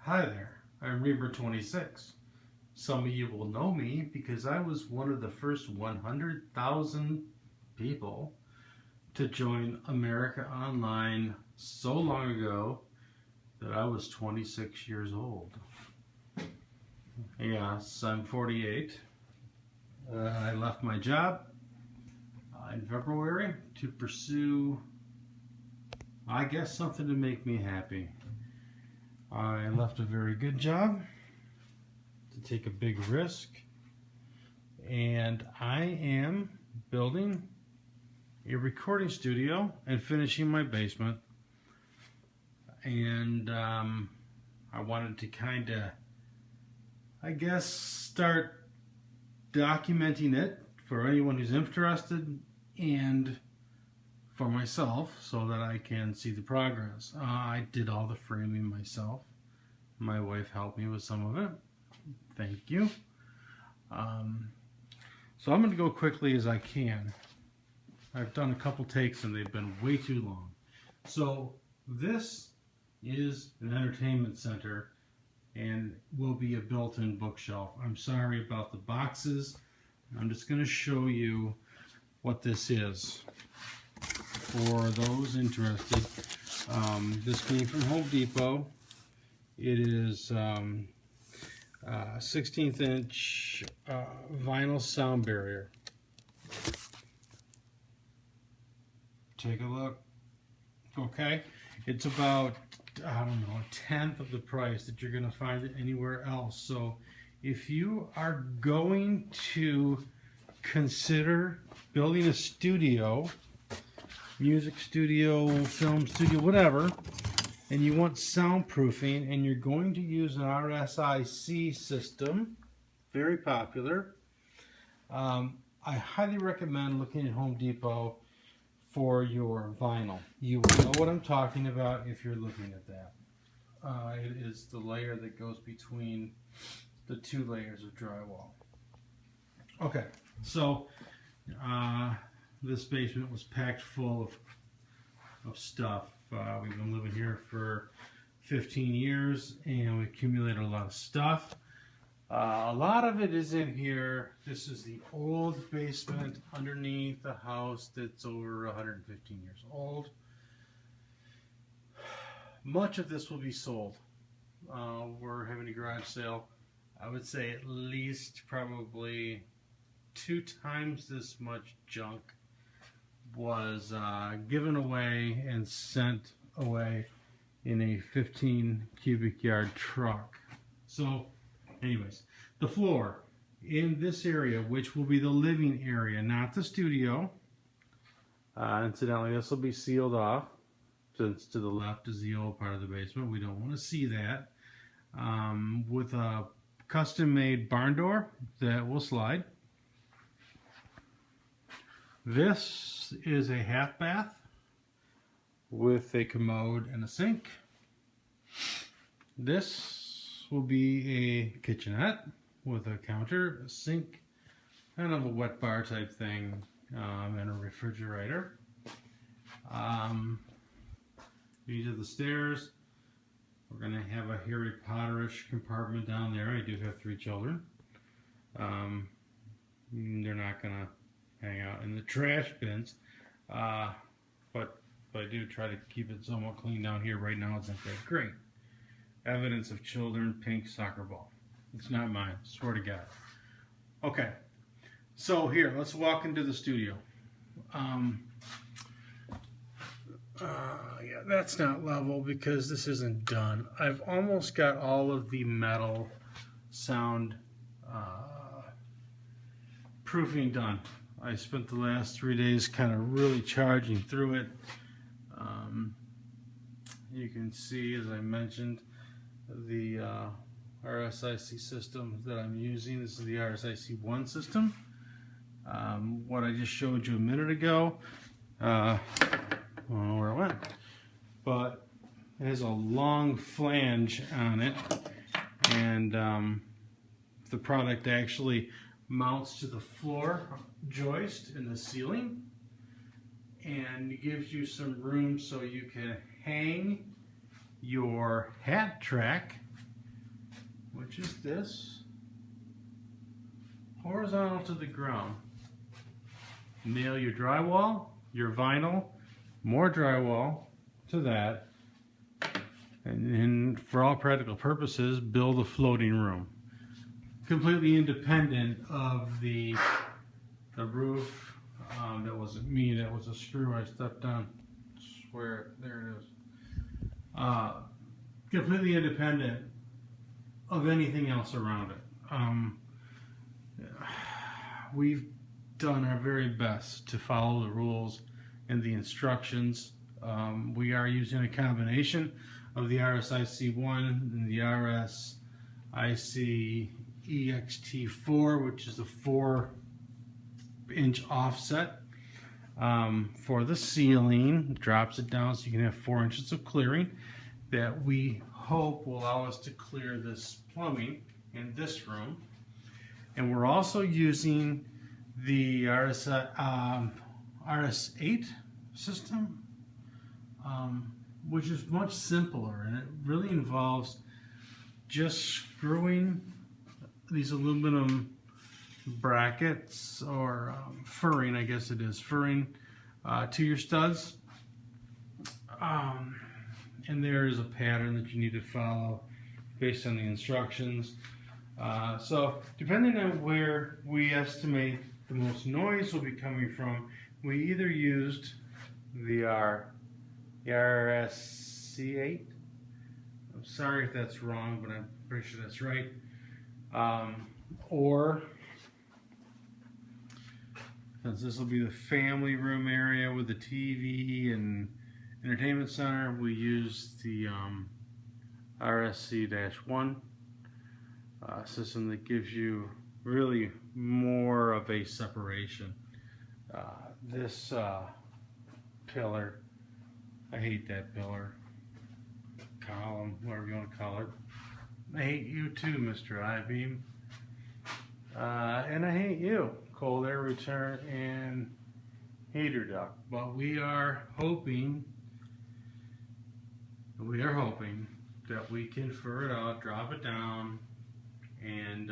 Hi there, I'm Reaper26. Some of you will know me because I was one of the first 100,000 people to join America Online so long ago that I was 26 years old. Yes, I'm 48. I left my job in February to pursue, I guess, something to make me happy. I left a very good job to take a big risk, and I am building a recording studio and finishing my basement. And I wanted to kind of, I guess, start documenting it for anyone who's interested and for myself so that I can see the progress. I did all the framing myself. My wife helped me with some of it. Thank you. So I'm going to go quickly as I can. I've done a couple takes and they've been way too long. So this is an entertainment center and will be a built-in bookshelf. I'm sorry about the boxes. I'm just going to show you what this is for those interested. This came from Home Depot. It is 16th inch vinyl sound barrier. Take a look. Okay, it's about, I don't know, a tenth of the price that you're going to find it anywhere else. So if you are going to consider building a studio, music studio, film studio, whatever, and you want soundproofing and you're going to use an RSIC system, very popular, I highly recommend looking at Home Depot for your vinyl. You will know what I'm talking about if you're looking at that. It is the layer that goes between the two layers of drywall. Okay, so this basement was packed full of stuff. We've been living here for 15 years and we accumulated a lot of stuff. A lot of it is in here. This is the old basement underneath the house that's over 115 years old. Much of this will be sold. We're having a garage sale. I would say at least probably 2 times this much junk was given away and sent away in a 15 cubic yard truck. So anyways, the floor in this area, which will be the living area, not the studio. Incidentally, this will be sealed off since to the left is the old part of the basement. We don't want to see that. With a custom-made barn door that will slide. This is a half bath with a commode and a sink. This will be a kitchenette with a counter, a sink, kind of a wet bar type thing, and a refrigerator. These are the stairs. We're going to have a Harry Potter-ish compartment down there. I do have 3 children. They're not going to hang out in the trash bins, but I do try to keep it somewhat clean down here. Right now it's not that great. Evidence of children, pink soccer ball. It's not mine, swear to God. Okay, so here, let's walk into the studio. Yeah, that's not level because this isn't done. I've almost got all of the metal sound proofing done. I spent the last 3 days kind of really charging through it. You can see, as I mentioned, the RSIC system that I'm using. This is the RSIC-1 system. What I just showed you a minute ago, I don't know where it went, but it has a long flange on it, and the product actually mounts to the floor joist in the ceiling and gives you some room so you can hang your hat track which is this, horizontal to the ground. Nail your drywall, your vinyl, more drywall to that, and for all practical purposes, build a floating room. Completely independent of the roof. That wasn't me, that was a screw I stepped on. I swear, there it is. Completely independent of anything else around it. We've done our very best to follow the rules and the instructions. We are using a combination of the RSIC-1 and the RSIC-EXT004, which is a 4-inch offset for the ceiling. Drops it down so you can have 4 inches of clearing that we hope will allow us to clear this plumbing in this room. And we're also using the RS8 system, which is much simpler, and it really involves just screwing these aluminum brackets, or furring, I guess it is, furring to your studs. And there is a pattern that you need to follow based on the instructions. So depending on where we estimate the most noise will be coming from, we either used the RSC8. I'm sorry if that's wrong, but I'm pretty sure that's right. Or, since this will be the family room area with the TV and entertainment center, we use the RSIC-1 system that gives you really more of a separation. This pillar, I hate that pillar, column, whatever you want to call it. I hate you too, Mr. I-beam. And I hate you, cold air return and heater duct. But we are hoping that we can fur it out, drop it down, and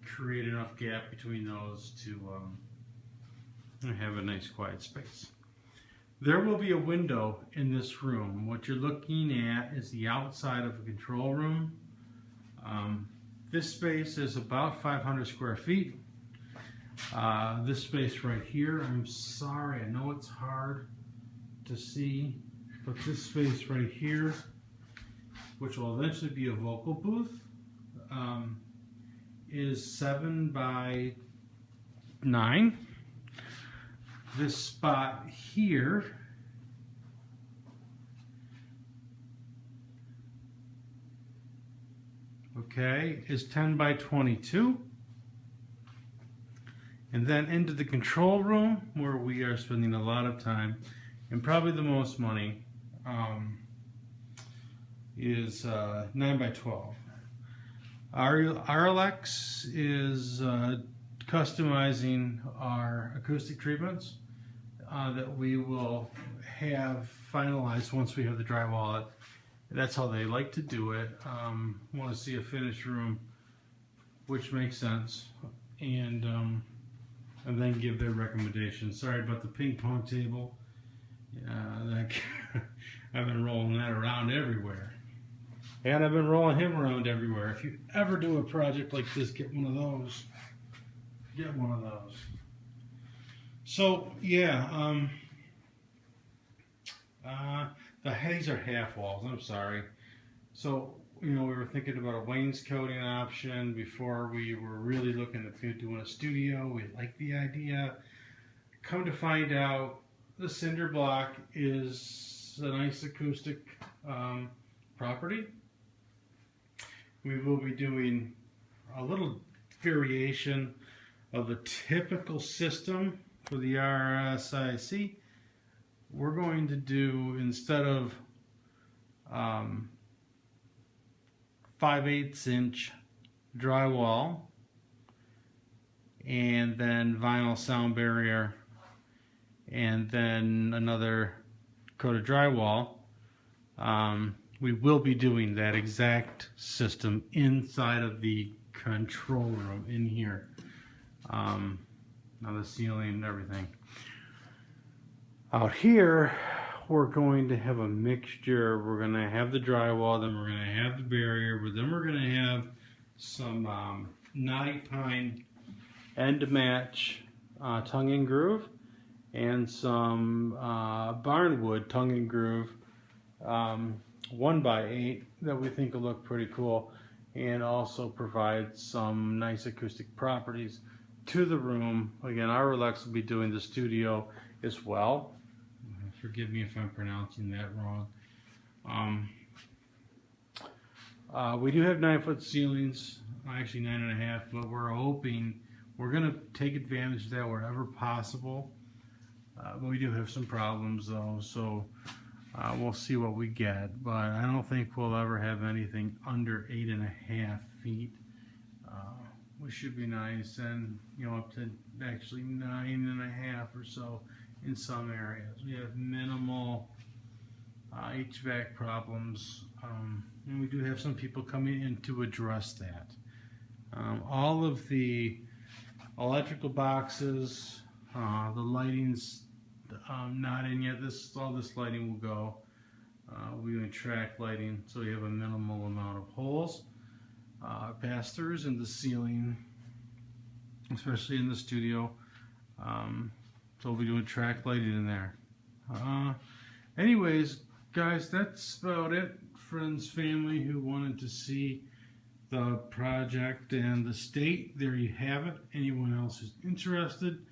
create enough gap between those to have a nice quiet space. There will be a window in this room. What you're looking at is the outside of a control room. This space is about 500 square feet. This space right here, I'm sorry, I know it's hard to see, but this space right here, which will eventually be a vocal booth, is 7 by 9. This spot here is 10 by 22. And then into the control room, where we are spending a lot of time and probably the most money, is 9 by 12. RLX is customizing our acoustic treatments that we will have finalized once we have the drywall up. That's how they like to do it. Want to see a finished room, which makes sense, and then give their recommendations. Sorry about the ping pong table. I've been rolling that around everywhere. And I've been rolling him around everywhere. If you ever do a project like this, get one of those. Get one of those. So, yeah, these are half walls, I'm sorry. So, you know, we were thinking about a wainscoting option before we were really looking at doing a studio. We liked the idea. Come to find out, the cinder block is a nice acoustic property. We will be doing a little variation of the typical system for the RSIC. We're going to do, instead of 5/8 inch drywall and then vinyl sound barrier and then another coat of drywall, we will be doing that exact system inside of the control room in here. Now the ceiling and everything. Out here, we're going to have a mixture. We're going to have the drywall, then we're going to have the barrier, but then we're going to have some knotty pine end to match tongue and groove, and some barnwood tongue and groove 1x8 that we think will look pretty cool, and also provide some nice acoustic properties to the room. Again, our Relax will be doing the studio as well. Forgive me if I'm pronouncing that wrong. We do have 9-foot ceilings, actually 9.5, but we're hoping we're going to take advantage of that wherever possible. But we do have some problems though, so we'll see what we get. But I don't think we'll ever have anything under 8.5 feet. Which should be nice, and up to actually 9.5 or so in some areas. We have minimal HVAC problems, and we do have some people coming in to address that. All of the electrical boxes, the lighting's not in yet. All this lighting will go. We're doing track lighting, so you have a minimal amount of holes. Pass-throughs in the ceiling, especially in the studio. So we'll be doing track lighting in there. Anyways, guys, that's about it. Friends, family who wanted to see the project and the state, there you have it. Anyone else who's interested,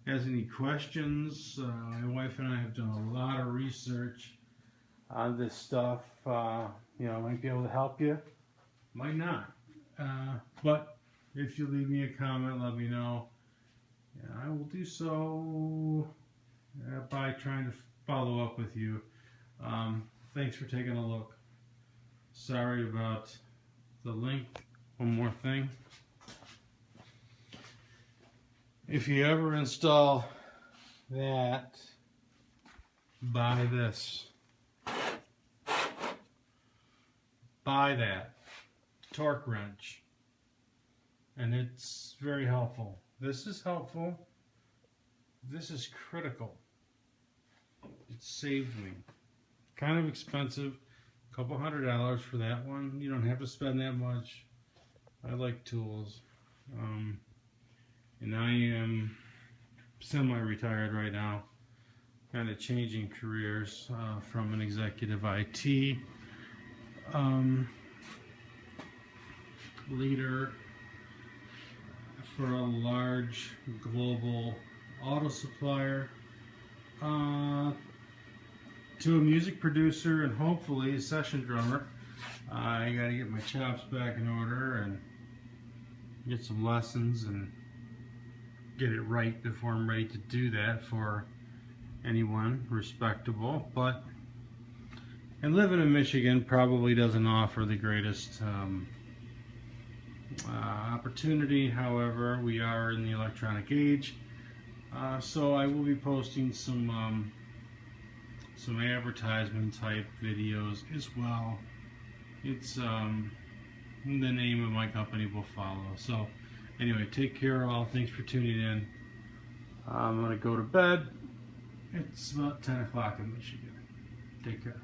has any questions, my wife and I have done a lot of research on this stuff. Might be able to help you, might not. But if you leave me a comment, let me know. I will do so by trying to follow up with you. Thanks for taking a look. Sorry about the link. One more thing. If you ever install that, buy this. Buy that torque wrench, and it's very helpful. This is helpful. This is critical. It saved me. Kind of expensive, a couple $100 for that one. You don't have to spend that much. I like tools, and I am semi-retired right now, kind of changing careers from an executive IT leader for a large global auto supplier to a music producer and hopefully a session drummer. I got to get my chops back in order and get some lessons and get it right before I'm ready to do that for anyone respectable. And living in Michigan probably doesn't offer the greatest opportunity. However, we are in the electronic age, so I will be posting some advertisement type videos as well. It's the name of my company will follow. So anyway, take care all. Thanks for tuning in. I'm gonna go to bed. It's about 10 o'clock in Michigan. Take care.